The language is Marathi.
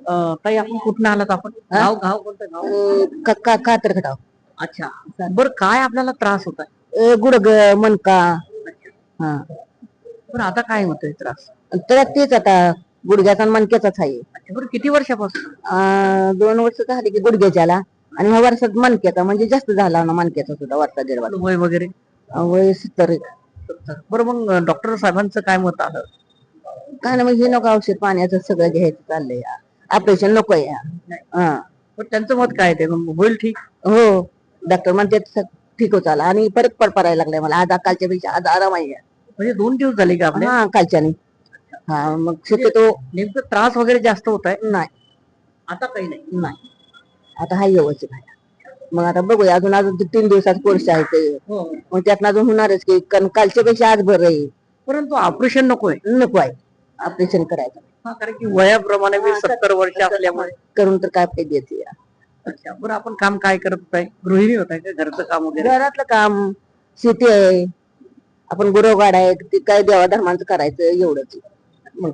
ताई आपण कुठून आलात आपण? गाव गाव कोणतं गाव? कातर खटाव अच्छा बरं, काय आपल्याला त्रास होत आहे? गुडग मनका. हा बरं आता काय होतोय त्रास? तर तेच आता गुडघ्याचा आणि मणक्याचाच आहे. अच्छा, बरं किती वर्षापासून? 2 वर्ष झाली की गुडघ्याच्याला, आणि ह्या वर्षात मणक्याचा म्हणजे जास्त झाला ना, मणक्याचा सुद्धा वर्षा 1.5 वर्ष. वय वगैरे? वय 70. बरं मग डॉक्टर साहेबांचं काय मत आलं? काय ना, मग हे नको औषध पाण्याचं सगळं घ्यायचं चाललंय, ऑपरेशन नको आहे. हा पण त्यांचं मत काय ते होईल ठीक? हो, डॉक्टर म्हणते ठीक होत आला, आणि परत पडायला लागलाय मला. आज कालच्या पेक्षा आज आराम आहे. म्हणजे 2 दिवस झाले का आपले? हा, कालच्याने. हा, मग शक्यतो नेमकं त्रास वगैरे जास्त होत आहे? नाही, आता काही नाही. नाही, आता हा व्यवस्थित आहे. मग आता बघूया, अजून 3 दिवसाचा कोर्स आहे ते, मग त्यातनं अजून होणारच की, कारण कालच्या पेक्षा आज बरं आहे. परंतु ऑपरेशन नकोय? नको आहे ऑपरेशन करायचं. कारण की वयाप्रमाणे मी 70 वर्ष असल्यामुळे करून तर काय फायद्याचे. अच्छा, बरं आपण काम काय करत आहे? गृहिणी होत आहे का? घरचं काम वगैरे? घरातलं काम, शेती आहे, आपण गुरवगाड आहे, ते काय देवा धर्मांचं करायचं एवढंच. मग